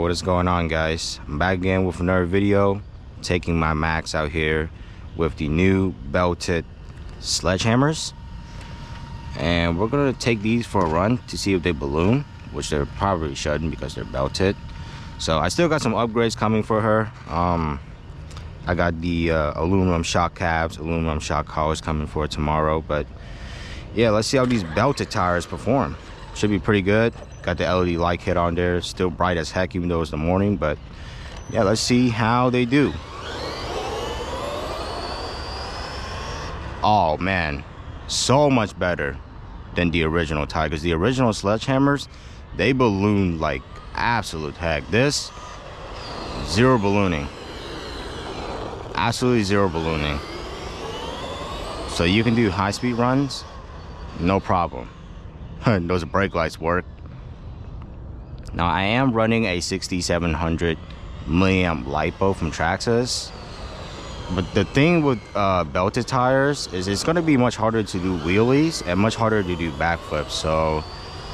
what is going on, guys? I'm back again with another video, taking my Maxx out here with the new belted sledgehammers, and we're gonna take these for a run to see if they balloon, which they probably shouldn't because they're belted. So I still got some upgrades coming for her. I got the aluminum shock caps, aluminum shock collars coming for tomorrow, but yeah, let's see how these belted tires perform. Should be pretty good. Got the LED light kit on there, still bright as heck even though it's the morning, but yeah, let's see how they do. Oh man, so much better than the original tire, because the original sledgehammers, they balloon like absolute heck. This, zero ballooning, absolutely zero ballooning. So you can do high-speed runs, no problem. Those brake lights work. Now I am running a 6700 milliamp LiPo from Traxxas, but the thing with belted tires is it's going to be much harder to do wheelies and much harder to do backflips. So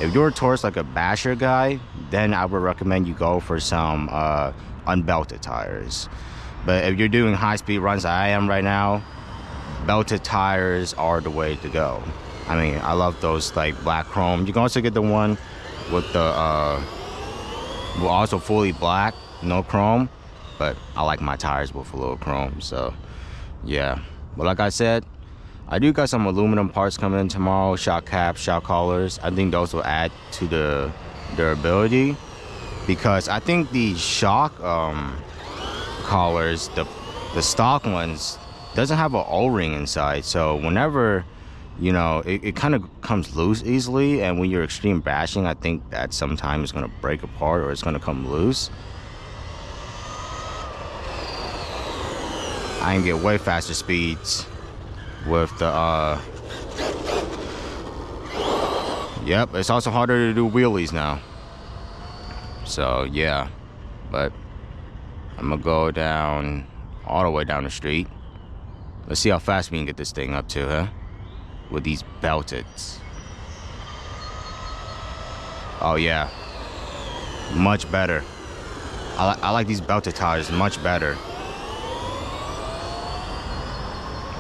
if you're towards like a basher guy, then I would recommend you go for some unbelted tires. But if you're doing high-speed runs like I am right now, belted tires are the way to go. I mean, I love those like black chrome. You can also get the one with the also fully black, no chrome, but I like my tires with a little chrome. So yeah, but like I said, I do got some aluminum parts coming in tomorrow, shock caps, shock collars. I think those will add to the durability, because I think the shock collars, the stock ones, doesn't have an O-ring inside, so whenever, you know, it kind of comes loose easily, and when you're extreme bashing, I think that sometimes it's going to break apart or it's going to come loose. I can get way faster speeds with the yep, it's also harder to do wheelies now. So yeah, but I'm gonna go down all the way down the street. Let's see how fast we can get this thing up to, huh? With these belted. Oh yeah, much better. I like these belted tires much better,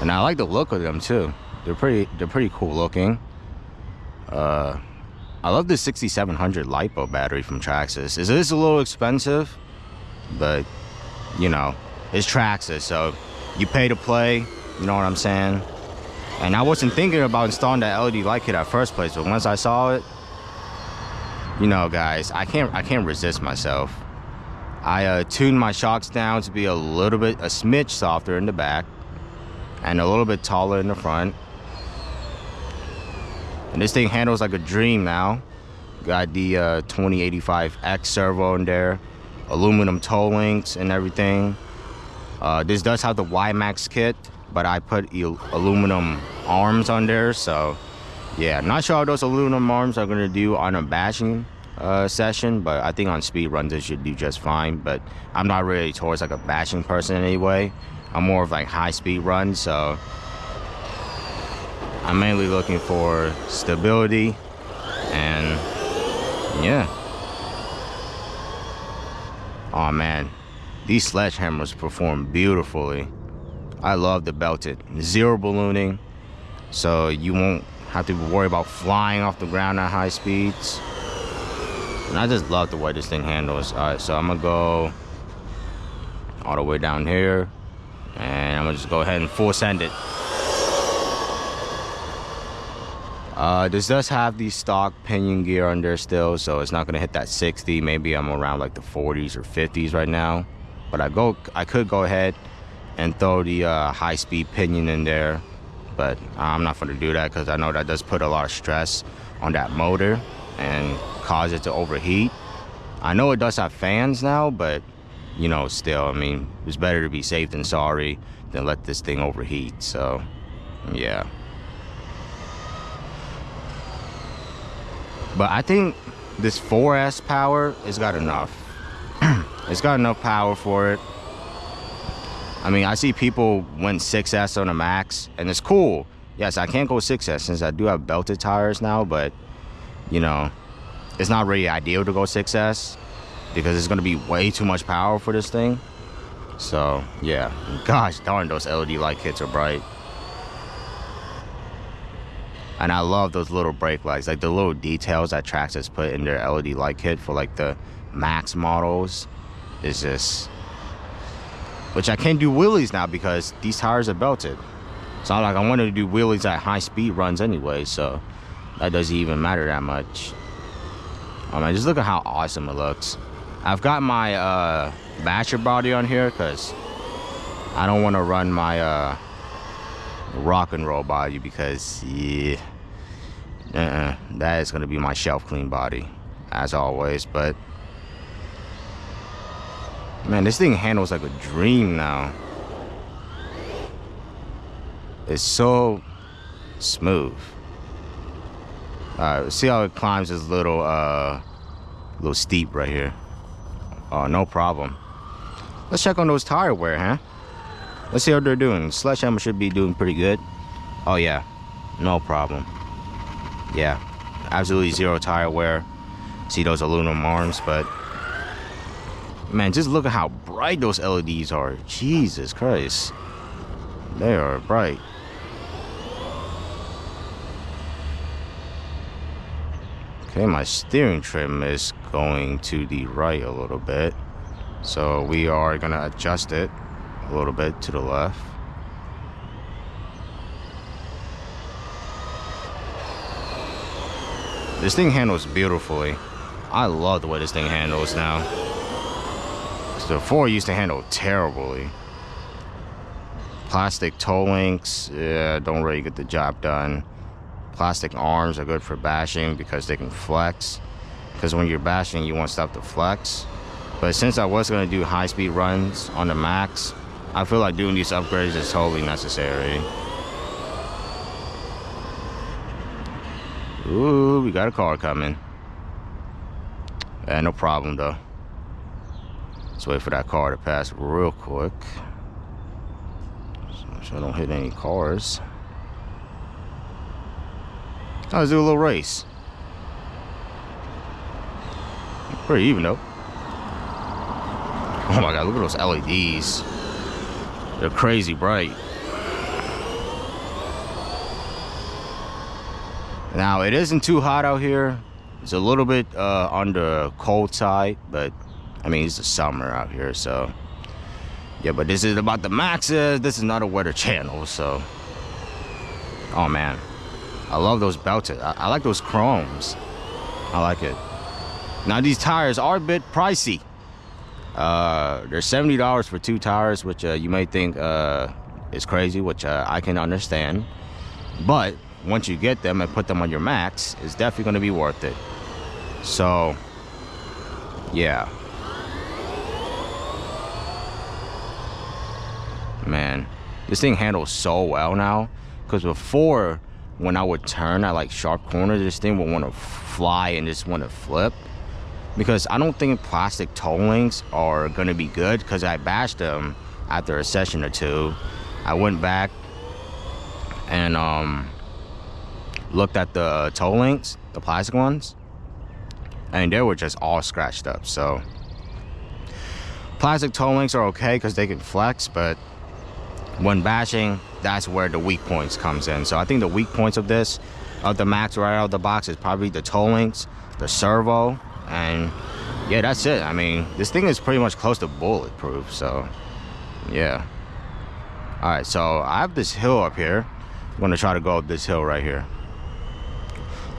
and I like the look of them too. They're pretty cool looking. I love the 6700 LiPo battery from Traxxas. It is a little expensive, but you know, it's Traxxas, so you pay to play. You know what I'm saying? And I wasn't thinking about installing that LED light kit at first place, but once I saw it, you know, guys, I can't resist myself. I tuned my shocks down to be a smidge softer in the back and a little bit taller in the front. And this thing handles like a dream now. Got the 2085X servo in there, aluminum toe links and everything. This does have the maxx kit, but I put aluminum arms on there, so yeah, not sure how those aluminum arms are gonna do on a bashing session, but I think on speed runs it should do just fine. But I'm not really towards like a bashing person anyway. I'm more of like high speed runs, so I'm mainly looking for stability, and yeah. Oh man, these sledgehammers perform beautifully. I love the belted, zero ballooning, so you won't have to worry about flying off the ground at high speeds. And I just love the way this thing handles. All right, so I'm gonna go all the way down here, and I'm gonna just go ahead and full send it. This does have the stock pinion gear on there still, so it's not gonna hit that 60. Maybe I'm around like the 40s or 50s right now, but I could go ahead and throw the high-speed pinion in there, but I'm not going to do that because I know that does put a lot of stress on that motor and cause it to overheat. I know it does have fans now, but you know, still, I mean, it's better to be safe than sorry than let this thing overheat. So yeah, but I think this 4S power has got enough. It's got enough power for it. I mean, I see people went 6S on a Maxx, and it's cool. Yes, I can't go 6S since I do have belted tires now, but, you know, it's not really ideal to go 6S. because it's gonna be way too much power for this thing. So yeah, gosh darn, those LED light kits are bright. And I love those little brake lights, like the little details that Traxxas put in their LED light kit for like the Maxx models. Is just, which I can't do wheelies now because these tires are belted. It's not like I wanted to do wheelies at high speed runs anyway, so that doesn't even matter that much. Oh man, just look at how awesome it looks. I've got my basher body on here because I don't want to run my rock and roll body because yeah, that is going to be my shelf clean body as always. But man, this thing handles like a dream now. It's so smooth. Alright, see how it climbs this little steep right here. Oh, no problem. Let's check on those tire wear, huh? Let's see how they're doing. Sledgehammer should be doing pretty good. Oh yeah, no problem. Yeah, absolutely zero tire wear. See those aluminum arms, but man, just look at how bright those LEDs are. Jesus Christ, they are bright. Okay, my steering trim is going to the right a little bit, so we are gonna adjust it a little bit to the left. This thing handles beautifully. I love the way this thing handles now. So before it used to handle terribly. Plastic toe links, yeah, don't really get the job done. Plastic arms are good for bashing because they can flex. Because when you're bashing, you want stuff to flex. But since I was going to do high-speed runs on the Maxx, I feel like doing these upgrades is totally necessary. Ooh, we got a car coming. No problem though. Let's wait for that car to pass real quick, so I don't hit any cars. Oh, let's do a little race. Pretty even though. Oh my god, look at those LEDs. They're crazy bright. Now, it isn't too hot out here. It's a little bit on the cold side, but I mean, it's the summer out here, so yeah. But this is about the Maxxes. This is not a weather channel, so. Oh man, I love those belted. I like those chromes. I like it. Now, these tires are a bit pricey. They're $70 for 2 tires, which you may think is crazy, which I can understand. But once you get them and put them on your Maxx, it's definitely going to be worth it. So, yeah. Man, this thing handles so well now. Because before, when I would turn at like sharp corners, this thing would want to fly and just want to flip. Because I don't think plastic toe links are going to be good, because I bashed them after a session or two. I went back and looked at the toe links, the plastic ones, and they were just all scratched up. So plastic toe links are okay because they can flex, but when bashing, that's where the weak points comes in. So I think the weak points of this, of the Maxx right out of the box, is probably the toe links, the servo, and yeah, that's it. I mean, this thing is pretty much close to bulletproof, so yeah. All right, so I have this hill up here. I'm gonna try to go up this hill right here.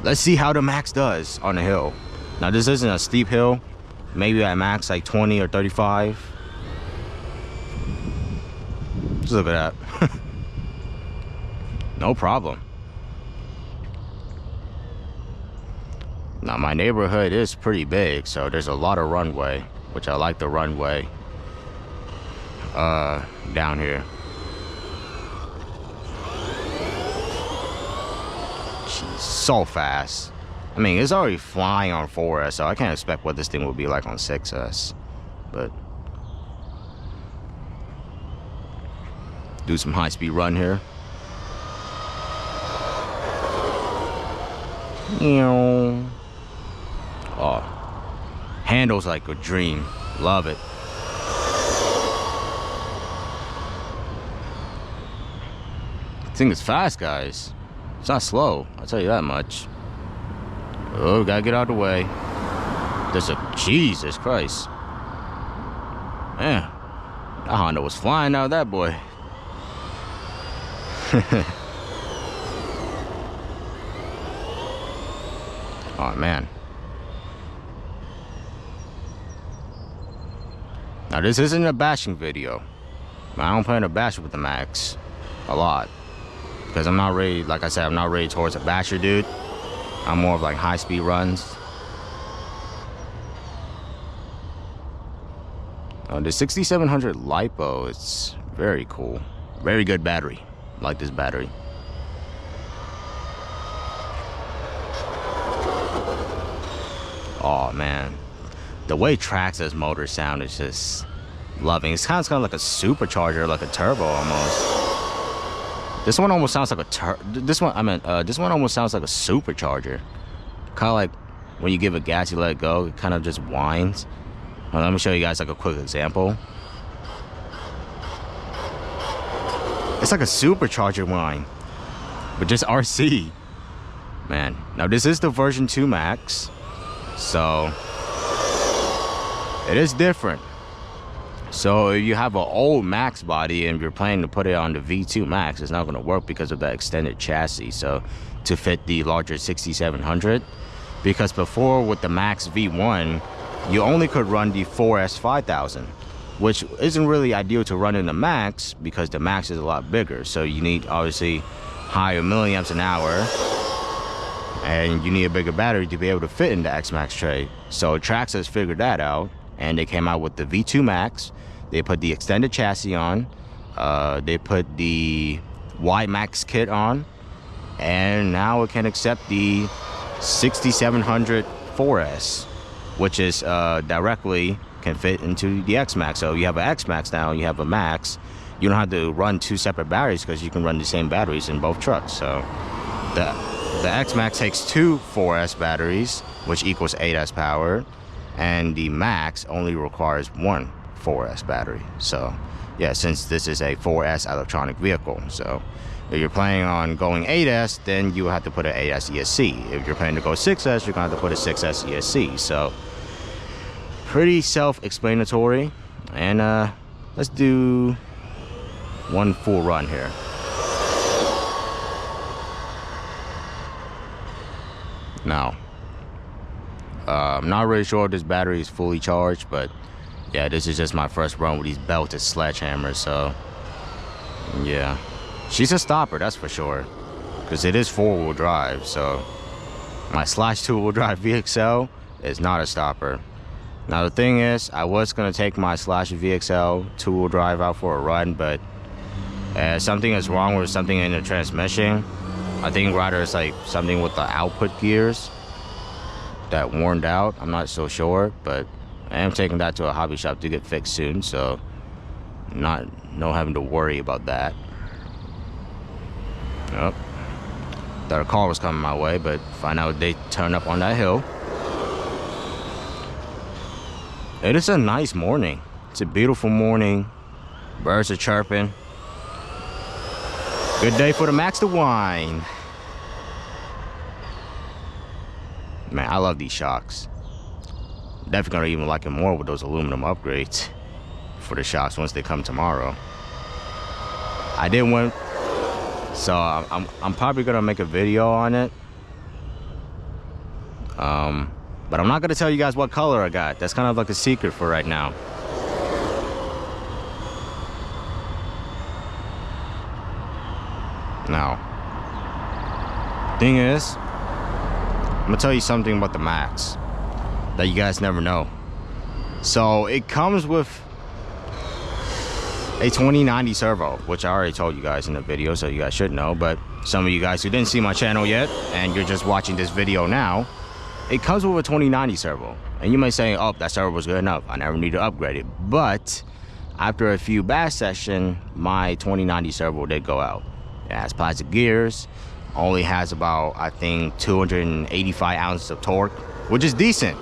Let's see how the Maxx does on the hill. Now, this isn't a steep hill. Maybe at max like 20 or 35. Just look at that. No problem. Now, my neighborhood is pretty big, so there's a lot of runway, which I like the runway down here. She's so fast. I mean, it's already flying on 4S, so I can't expect what this thing will be like on 6S. But do some high-speed run here. Oh, handles like a dream. Love it. This thing is fast, guys. It's not slow, I'll tell you that much. Oh, gotta get out of the way. There's a... Jesus Christ. Man, that Honda was flying out of that boy. Oh, man. Now, this isn't a bashing video. I don't plan to bash with the Maxx a lot. Because I'm not ready, like I said, I'm not ready towards a basher, dude. I'm more of like high-speed runs. The 6700 LiPo, it's very cool. Very good battery. I like this battery. Oh, man. The way Traxxas motors sound is just loving. It's kind of like a supercharger, like a turbo almost. This one almost sounds like a this one almost sounds like a supercharger. Kind of like when you give it gas, you let it go, it kind of just whines. Well, let me show you guys like a quick example. It's like a supercharger whine, but just RC. Man, now this is the version 2 Maxx, so it is different. So if you have an old Maxx body and you're planning to put it on the V2 Maxx, it's not going to work because of that extended chassis. So to fit the larger 6700, because before with the Maxx V1, you only could run the 4S 5000, which isn't really ideal to run in the Maxx because the Maxx is a lot bigger. So you need obviously higher milliamps an hour, and you need a bigger battery to be able to fit in the X-Maxx tray. So Traxxas figured that out, and they came out with the V2 Maxx. They put the extended chassis on, they put the Y-Maxx kit on, and now it can accept the 6700 4S, which is directly can fit into the X-Maxx. So you have an X-Maxx now, you have a Maxx. You don't have to run two separate batteries because you can run the same batteries in both trucks. So the X-Maxx takes two 4S batteries, which equals 8S power, and the Maxx only requires one 4S battery. So yeah, since this is a 4S electronic vehicle, so if you're planning on going 8S, then you have to put an 8S ESC. If you're planning to go 6S, you're going to have to put a 6S ESC. So pretty self-explanatory. And let's do one full run here. Now, I'm not really sure if this battery is fully charged, but yeah, this is just my first run with these belted sledgehammers. So yeah, she's a stopper, that's for sure, because it is 4-wheel drive. So my slash 2-wheel drive VXL is not a stopper. Now the thing is, I was gonna take my slash VXL 2-wheel drive out for a run, but something is wrong with something in the transmission. I think rather it's like something with the output gears that worn out. I'm not so sure, but I am taking that to a hobby shop to get fixed soon, so no having to worry about that. Yep. Thought a car was coming my way, but find out they turn up on that hill. It is a nice morning. It's a beautiful morning. Birds are chirping. Good day for the Maxx to whine. Man, I love these shocks. Definitely gonna even like it more with those aluminum upgrades for the shocks once they come tomorrow. I did one, so I'm probably gonna make a video on it. But I'm not gonna tell you guys what color I got. That's kind of like a secret for right now. Now, thing is, I'm gonna tell you something about the Maxx that you guys never know. So it comes with a 2090 servo, which I already told you guys in the video, so you guys should know. But some of you guys who didn't see my channel yet and you're just watching this video now, it comes with a 2090 servo. And you may say, oh, that servo was good enough, I never need to upgrade it. But after a few bash sessions, my 2090 servo did go out. It has plastic gears, only has about, I think, 285 ounces of torque, which is decent.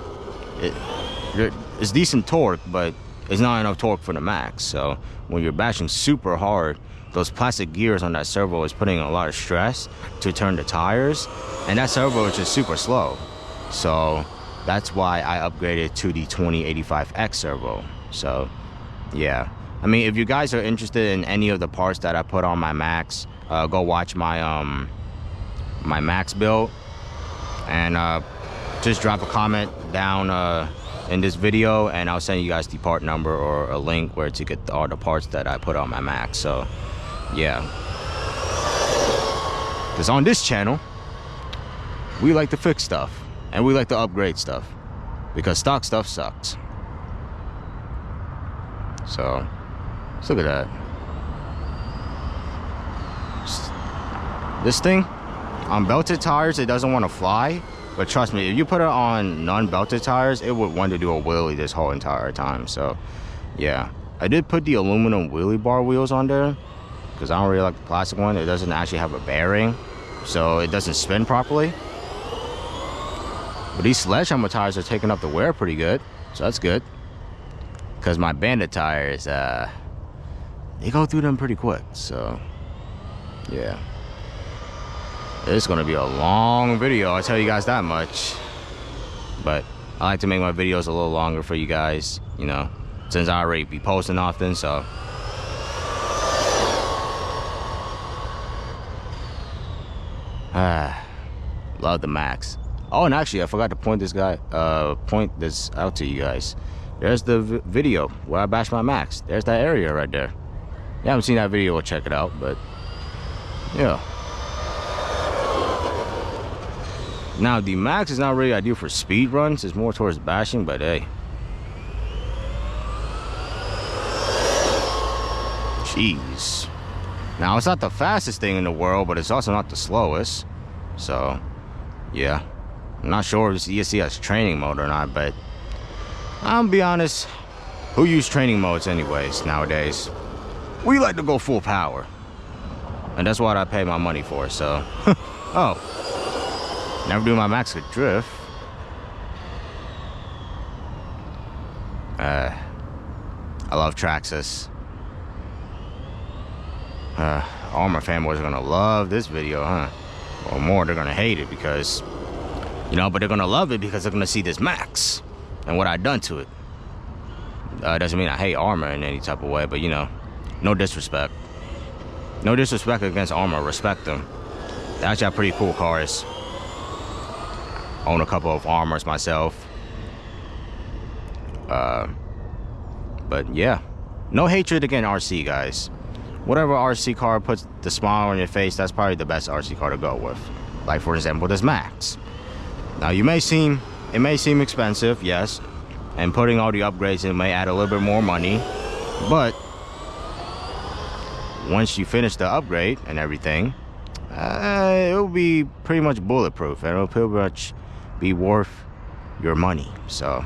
it's decent torque, but it's not enough torque for the max. So when you're bashing super hard, those plastic gears on that servo is putting a lot of stress to turn the tires, and that servo is just super slow. So that's why I upgraded to the 2085X servo. So yeah, I mean, if you guys are interested in any of the parts that I put on my Maxx, go watch my my Maxx build, and just drop a comment down in this video, and I'll send you guys the part number or a link where to get all the parts that I put on my Maxx. So yeah, because on this channel we like to fix stuff and we like to upgrade stuff, because stock stuff sucks. So let's look at that. This thing on belted tires, it doesn't want to fly, but trust me, if you put it on non-belted tires, it would want to do a wheelie this whole entire time. So yeah, I did put the aluminum wheelie bar wheels on there because I don't really like the plastic one. It doesn't actually have a bearing, so it doesn't spin properly. But these sledgehammer tires are taking up the wear pretty good, so that's good. Because my bandit tires, they go through them pretty quick. So yeah, it's gonna be a long video, I'll tell you guys that much. But I like to make my videos a little longer for you guys, you know, since I already be posting often. So love the Maxx. Oh, and actually I forgot to point this out to you guys. There's the video where I bashed my Maxx. There's that area right there. You haven't seen that video, we'll check it out. But yeah, now the Maxx is not really ideal for speed runs, it's more towards bashing, but hey, jeez. Now it's not the fastest thing in the world, but it's also not the slowest. So yeah, I'm not sure if this ESC has training mode or not, but I'll be honest, who use training modes anyways nowadays? We like to go full power, and that's what I pay my money for. So oh, never do my Maxx with drift. I love Traxxas. All my fanboys are gonna love this video, huh? Or more, they're gonna hate it because, you know, but they're gonna love it because they're gonna see this Maxx and what I done to it. Doesn't mean I hate Armor in any type of way, but you know, no disrespect. No disrespect against Armor, respect them. They actually have pretty cool cars. Own a couple of Armors myself. But yeah, no hatred against RC, guys. Whatever RC car puts the smile on your face, that's probably the best RC car to go with. Like for example, this Maxx. Now it may seem expensive, yes, and putting all the upgrades in may add a little bit more money, but once you finish the upgrade and everything, it will be pretty much bulletproof, and it will pretty much be worth your money. So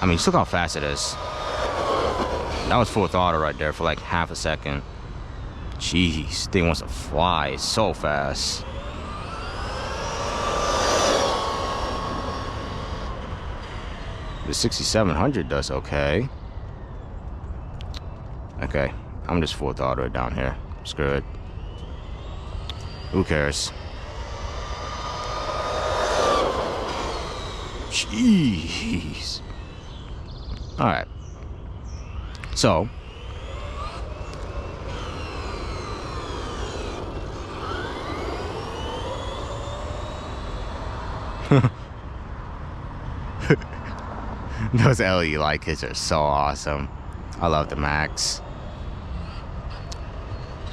I mean, just look how fast it is. That was full throttle right there for like half a second. Jeez, thing wants to fly. It's so fast. The 6700 does okay. Okay, I'm just full throttle down here. Screw it. Who cares? Jeez. All right. So those LED light kits are so awesome. I love the Maxx.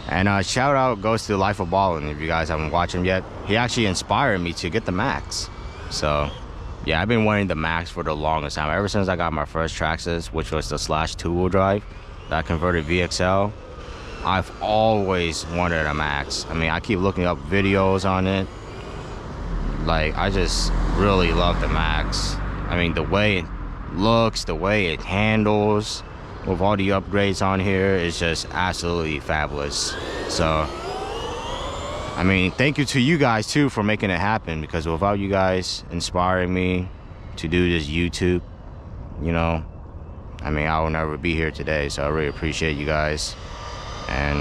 And shout out goes to Life of Ballin'. If you guys haven't watched him yet, he actually inspired me to get the Maxx. So yeah, I've been wanting the Maxx for the longest time. Ever since I got my first Traxxas, which was the / two-wheel drive that I converted VXL, I've always wanted a Maxx. I mean, I keep looking up videos on it. Like, I just really love the Maxx. I mean, the way it looks, the way it handles, with all the upgrades on here, is just absolutely fabulous. So I mean, thank you to you guys too for making it happen, because without you guys inspiring me to do this YouTube. You know, I mean, I will never be here today, so I really appreciate you guys. And,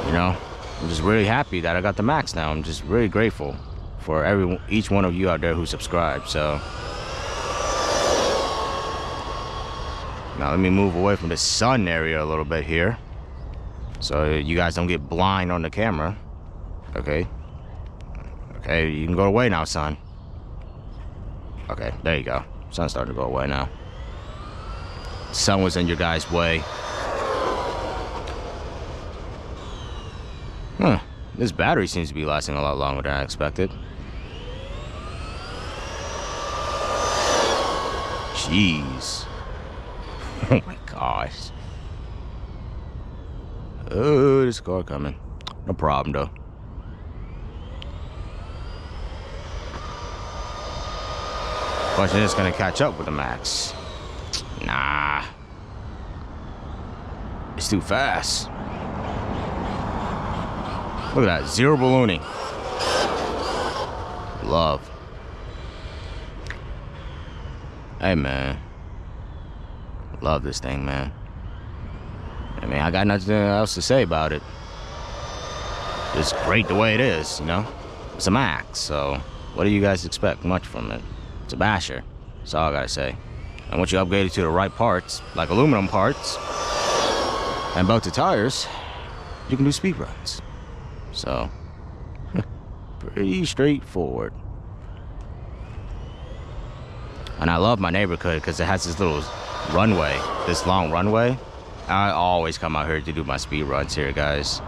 you know, I'm just really happy that I got the Maxx now. I'm just really grateful for each one of you out there who subscribed. So now let me move away from the sun area a little bit here, so you guys don't get blind on the camera. Okay, you can go away now, sun. Okay, there you go. Sun's starting to go away now. Sun was in your guys' way. Huh, this battery seems to be lasting a lot longer than I expected. Jeez. Oh my gosh. Oh, there's a car coming. No problem though. Question is, gonna catch up with the Maxx? Nah. It's too fast. Look at that, zero ballooning. Love. Hey man, love this thing, man. I mean, I got nothing else to say about it. It's great the way it is, you know. It's a Maxx, so what do you guys expect much from it? It's a basher. That's all I gotta say. And once you upgrade it to the right parts, like aluminum parts and belted tires, you can do speed runs. So, pretty straightforward. And I love my neighborhood because it has this little runway, this long runway. I always come out here to do my speed runs here, guys.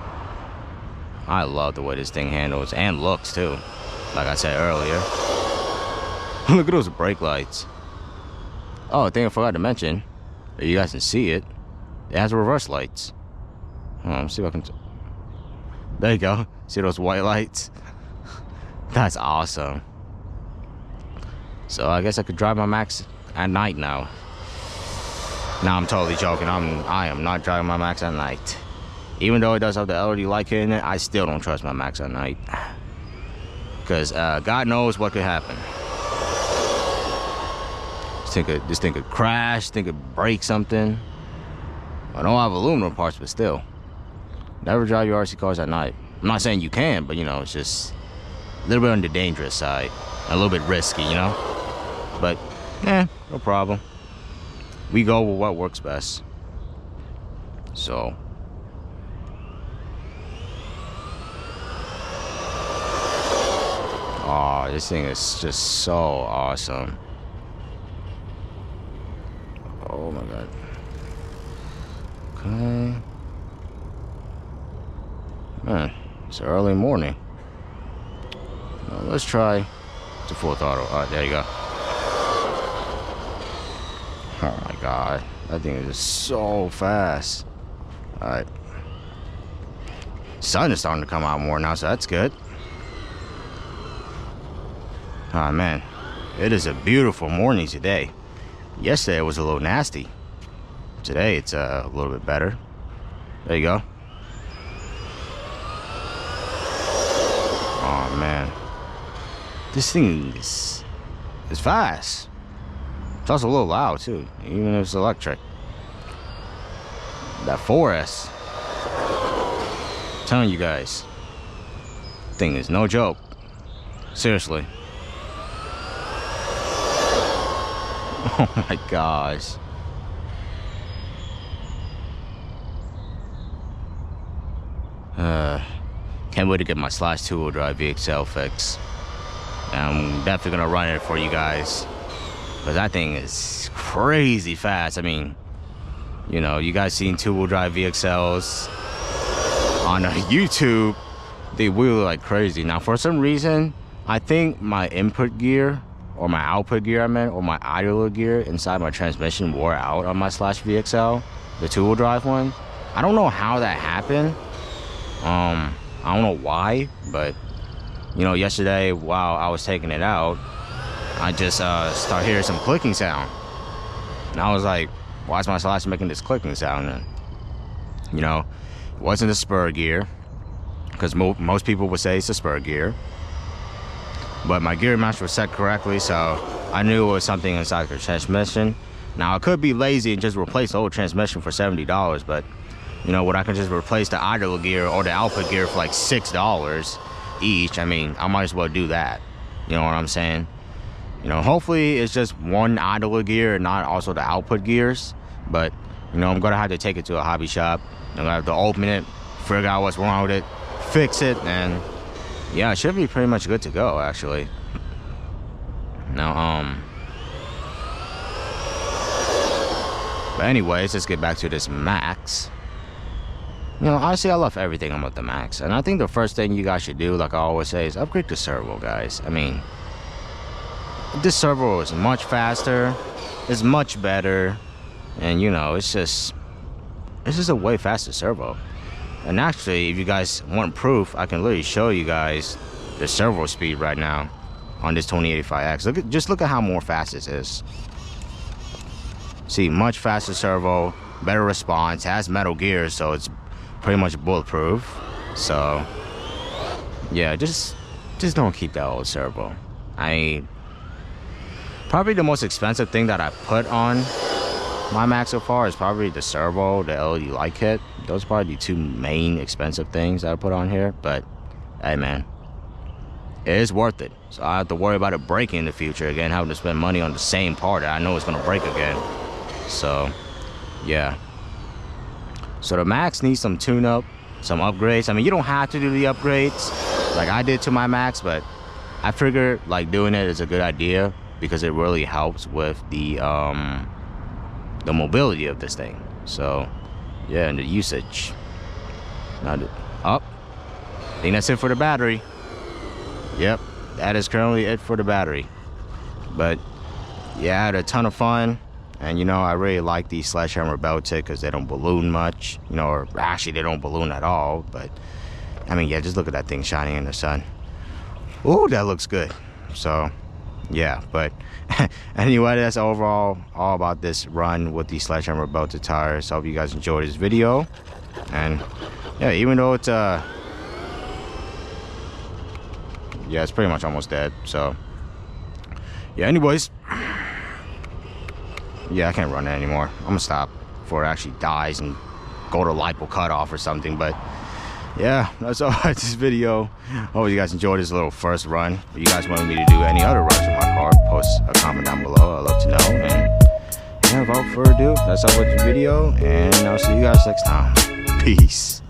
I love the way this thing handles and looks too, like I said earlier. Look at those brake lights. Oh, a thing I forgot to mention, you guys can see it, it has reverse lights. Let's see if I can... There you go. See those white lights? That's awesome. So I guess I could drive my Maxx at night now. Nah, I'm totally joking. I am not driving my Maxx at night. Even though it does have the LED light kit in it, I still don't trust my Maxx at night. Because God knows what could happen. This thing could crash, this thing could break something. I don't have aluminum parts, but still. Never drive your RC cars at night. I'm not saying you can, but you know, it's just a little bit on the dangerous side. A little bit risky, you know? But, no problem. We go with what works best. So. Oh, this thing is just so awesome. Oh my God. Okay. Man, it's early morning. Now let's try to full throttle. All right, there you go. Oh my God, that thing is just so fast. All right. Sun is starting to come out more now, so that's good. Oh man, it is a beautiful morning today. Yesterday it was a little nasty. Today it's a little bit better. There you go. Oh man, this thing is fast. It's also a little loud too, even if it's electric. That 4S, I'm telling you guys, thing is no joke. Seriously. Oh my gosh. Can't wait to get my Slash 2-wheel drive VXL fix. I'm definitely gonna run it for you guys, because that thing is crazy fast. I mean, you know, you guys seen 2-wheel drive VXLs on YouTube, they wheel like crazy. Now for some reason, I think my input gear, or my output gear I meant, or my idler gear inside my transmission wore out on my Slash VXL, the 2-wheel drive one. I don't know how that happened. I don't know why, but you know, yesterday while I was taking it out, I just started hearing some clicking sound, and I was like, why is my Slash making this clicking sound? And you know, it wasn't a spur gear, because most people would say it's a spur gear. but my gear match was set correctly, so I knew it was something inside the transmission. Now I could be lazy and just replace the whole transmission for $70, but you know what, I can just replace the idle gear or the output gear for like $6 each. I mean, I might as well do that. You know what I'm saying? You know, hopefully it's just one idle gear and not also the output gears. But you know, I'm gonna have to take it to a hobby shop. I'm gonna have to open it, figure out what's wrong with it, fix it, and yeah, it should be pretty much good to go actually. Now but anyways, let's get back to this Maxx. You know, honestly, I love everything about the Maxx, and I think the first thing you guys should do, like I always say, is upgrade the servo, guys. I mean, this servo is much faster, it's much better, and you know, it's just a way faster servo. And actually, if you guys want proof, I can literally show you guys the servo speed right now on this 2085X. Just look at how more fast this is. See, much faster servo, better response, has metal gears, so it's pretty much bulletproof. So yeah, just don't keep that old servo. I mean, probably the most expensive thing that I put on my Maxx so far is probably the servo, the LED light kit. Those are probably the two main expensive things that I put on here. But hey man, it is worth it. So I have to worry about it breaking in the future again, having to spend money on the same part that I know is gonna break again. So yeah, so the Maxx needs some tune-up, some upgrades. I mean, you don't have to do the upgrades like I did to my Maxx, but I figured like doing it is a good idea because it really helps with the mobility of this thing. So yeah, and the usage. Now I think that's it for the battery. Yep, that is currently it for the battery. But yeah, I had a ton of fun. And you know, I really like these sledgehammer belt tip because they don't balloon much, you know, or actually they don't balloon at all. But I mean, yeah, just look at that thing shining in the sun. Ooh, that looks good. So yeah, but anyway, that's overall all about this run with these sledgehammer belted tires. So I hope you guys enjoyed this video. And yeah, even though it's yeah, it's pretty much almost dead. So yeah, anyways, yeah, I can't run it anymore. I'm gonna stop before it actually dies and go to lipo cutoff or something. But yeah, that's all right, this video. Hope you guys enjoyed this little first run. If you guys wanted me to do any other runs with my car, post a comment down below. I'd love to know. And yeah, without further ado, that's all with the video, and I'll see you guys next time. Peace.